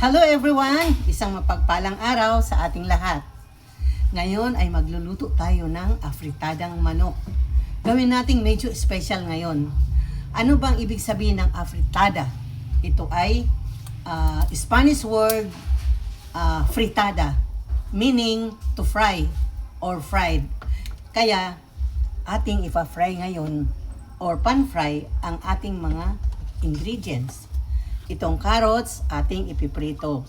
Hello everyone! Isang mapagpalang araw sa ating lahat. Ngayon ay magluluto tayo ng afritadang manok. Gawin nating medyo special ngayon. Ano bang ibig sabihin ng afritada? Ito ay Spanish word fritada, meaning to fry or fried. Kaya ating ipa-fry ngayon or pan-fry ang ating mga ingredients. Itong carrots, ating ipiprito.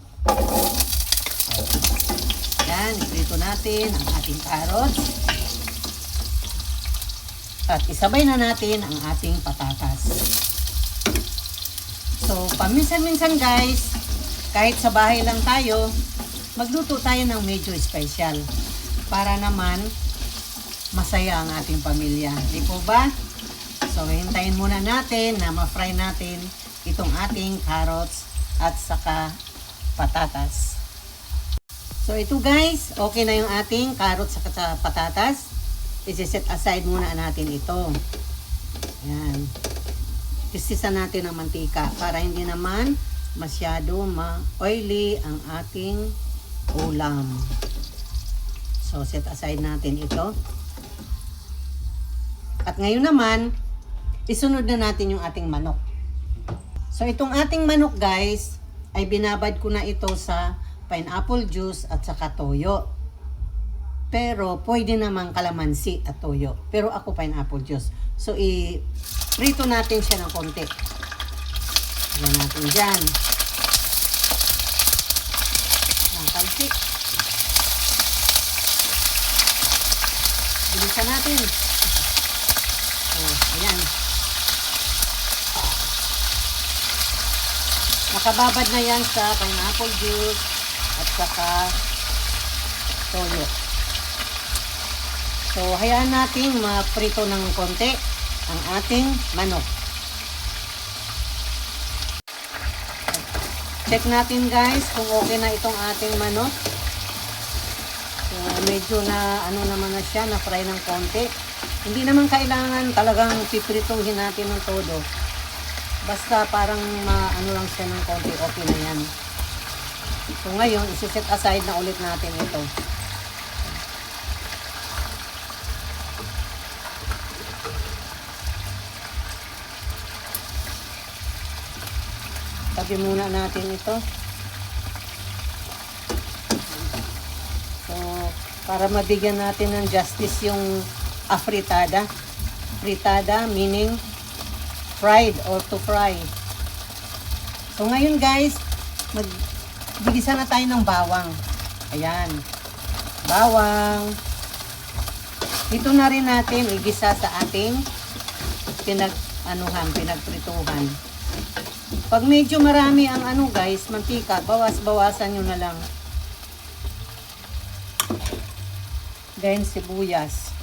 Yan, iprito natin ang ating carrots. At isabay na natin ang ating patatas. So, paminsan-minsan guys, kahit sa bahay lang tayo, magluto tayo ng medyo special. Para naman, masaya ang ating pamilya. Di po ba? So, hintayin muna natin na ma-fry natin itong ating carrots at saka patatas. So ito guys, okay na yung ating carrots at patatas. I-set aside muna natin ito. Yan. Isisa natin ang mantika para hindi naman masyado ma-oily ang ating ulam. So set aside natin ito. At ngayon naman, isunod na natin yung ating manok. So itong ating manok guys, ay binabad ko na ito sa pineapple juice at saka toyo. Pero pwede namang kalamansi at toyo. Pero ako pineapple juice. So i-prito natin siya ng konti. Yan natin dyan. Nakalsik. Bilisan natin. So, ayan. Nakababad na yan sa pineapple juice at saka toyo. So, hayaan natin maprito ng konti ang ating manok. Check natin guys kung okay na itong ating manok. So, medyo na naman na siya, na-fry ng konti. Hindi naman kailangan talagang piprituhin natin ng todo. Basta parang lang siya ng konti, okay na yan. So ngayon, isi-set aside na ulit natin ito. Tabi muna natin ito. So, para mabigyan natin ng justice yung afritada. Fritada meaning fried or to fry. So ngayon guys, maggigisa na tayo ng bawang. Ayan. Bawang. Dito na rin natin igisa sa ating pinagprituhan. Pag medyo marami ang guys, mantika, bawas-bawasan nyo na lang. Then sibuyas.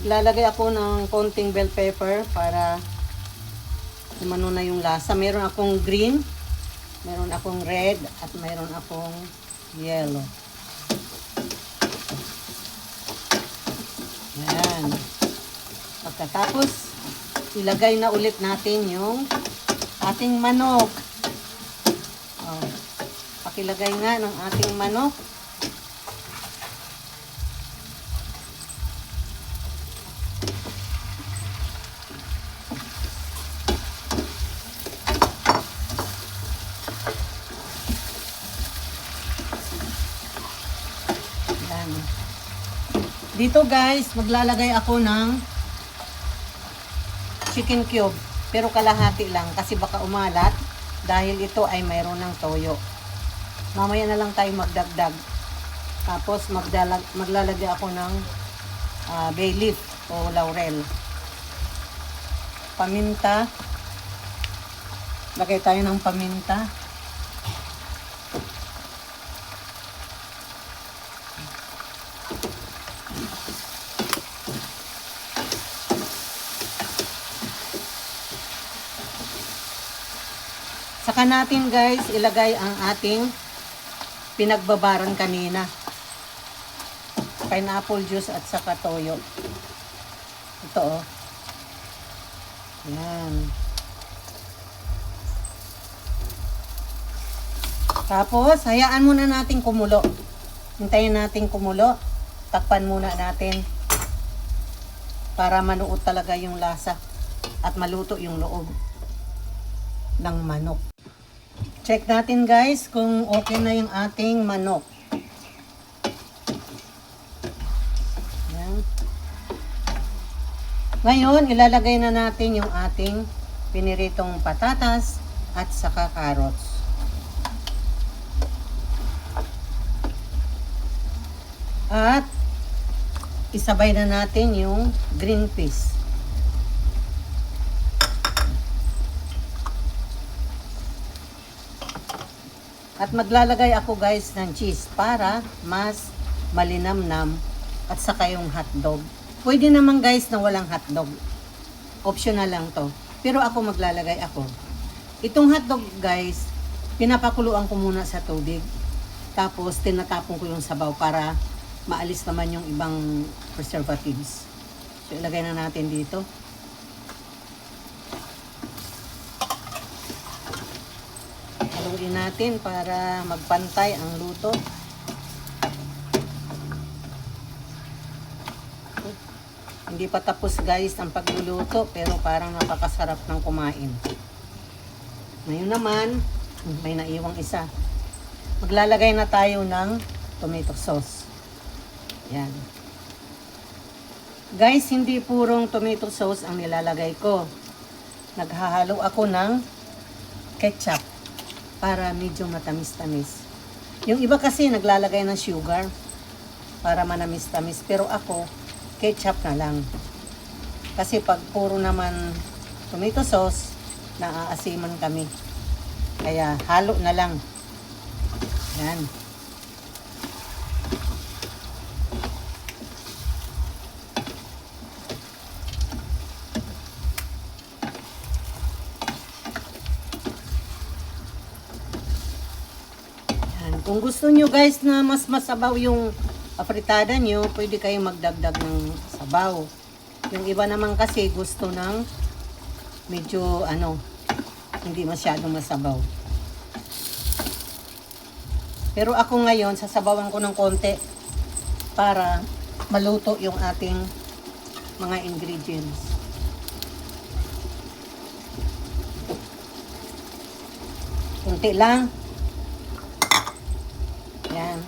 Lalagay ako ng konting bell pepper para umano na yung lasa. Meron akong green, meron akong red, at meron akong yellow. Ayan. Pagkatapos, ilagay na ulit natin yung ating manok. Oh, pakilagay nga ng ating manok. Dito guys, maglalagay ako ng chicken cube. Pero kalahati lang kasi baka umalat dahil ito ay mayroon ng toyo. Mamaya na lang tayo magdagdag. Tapos maglalagay ako ng bay leaf o laurel. Paminta. Lagay tayo ng paminta. Saka natin guys ilagay ang ating pinagbabaran kanina. pineapple juice at saka toyo. Ito oh. Yan. Tapos, hayaan muna natin kumulo. Hintayin natin kumulo. Takpan muna natin. Para manuot talaga yung lasa. At maluto yung loob ng manok. Check natin guys kung okay na yung ating manok. Yan. Ngayon, ilalagay na natin yung ating piniritong patatas at saka carrots. At isabay na natin yung green peas. At maglalagay ako guys ng cheese para mas malinamnam at saka yung hotdog. Pwede naman guys na walang hotdog. Optional lang to. Pero ako maglalagay ako. Itong hotdog guys, pinapakuluan ko muna sa tubig. Tapos tinatapon ko yung sabaw para maalis naman yung ibang preservatives. So, ilagay na natin dito. Haluin natin para magpantay ang luto. Hindi pa tapos guys ang pagluluto, pero parang napakasarap ng kumain. Ngayon naman, may naiwang isa. Maglalagay na tayo ng tomato sauce. Yan. Guys, hindi purong tomato sauce ang nilalagay ko. Naghahalo ako ng ketchup para medyo matamis-tamis. Yung iba kasi naglalagay ng sugar para manamis-tamis. Pero ako, ketchup na lang. Kasi pag puro naman tomato sauce, naaasiman kami. Kaya halo na lang. Yan. Kung gusto nyo guys na mas masabaw yung afritada nyo, pwede kayong magdagdag ng sabaw. Yung iba naman kasi gusto ng medyo hindi masyadong masabaw. Pero ako ngayon, sasabawan ko ng konti para maluto yung ating mga ingredients. Konti lang. Yan.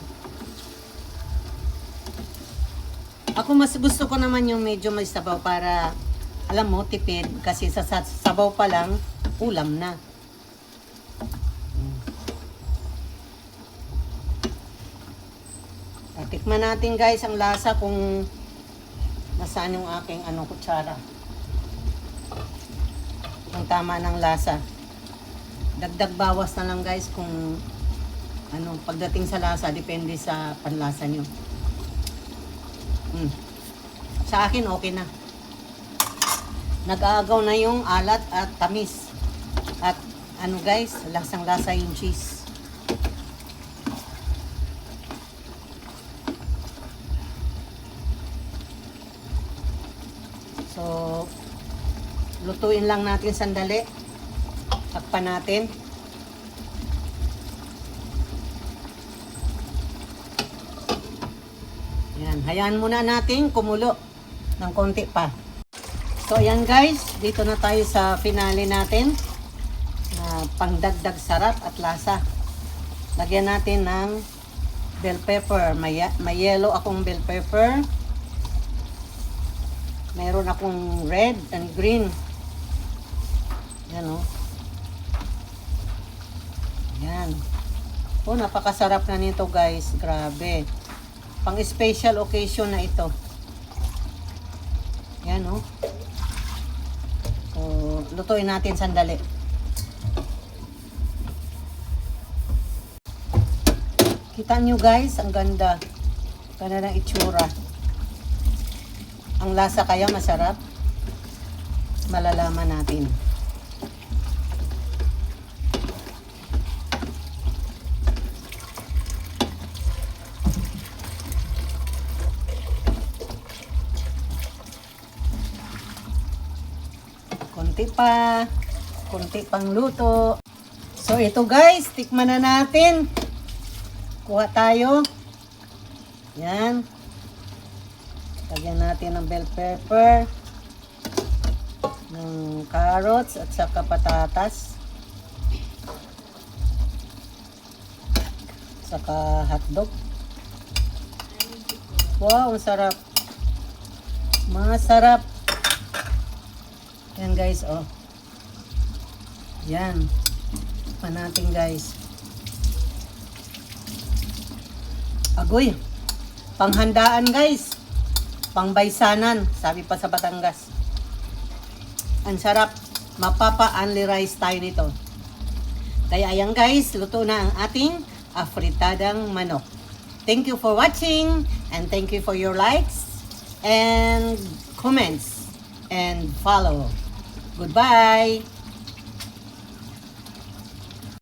Ako mas gusto ko naman yung medyo may sabaw para, alam mo, tipid. Kasi sa sabaw pa lang, ulam na. Tikman natin guys ang lasa kung nasaan yung aking kutsara. Kung tama ng lasa. Dagdag bawas na lang guys kung pagdating sa lasa, depende sa panlasa nyo. Sa akin, okay na. Nag-aagaw na yung alat at tamis. At guys, lasang-lasa yung cheese. So, lutuin lang natin sandali. Takpan natin. Yan, hayaan muna natin kumulo ng konti pa. So ayan guys, dito na tayo sa finale natin na pangdagdag sarap at lasa. Lagyan natin ng bell pepper. May yellow akong bell pepper. Mayroon akong red and green. Yan o. Yan. Oh, napakasarap na nito guys. Grabe. Pang special occasion na ito. Yan o. So, lutuin natin sandali. Kita nyo guys, ang ganda. Ganda ng itsura. Ang lasa kaya masarap. Malalaman natin. Kunti pang luto. So ito guys, tikman na natin. Kuha tayo. Yan. Lagyan natin ng bell pepper, ng carrots at saka patatas. Saka hotdog. Wow, ang sarap. Masarap. Yan guys, oh. Yan. Pa natin guys. Agoy. Panghandaan guys. Pangbaysanan, sabi pa sa Batangas. Ang sarap. Mapapa-only rice tayo nito. Kaya ayan guys, luto na ang ating afritadang manok. Thank you for watching and thank you for your likes and comments and follow. Goodbye!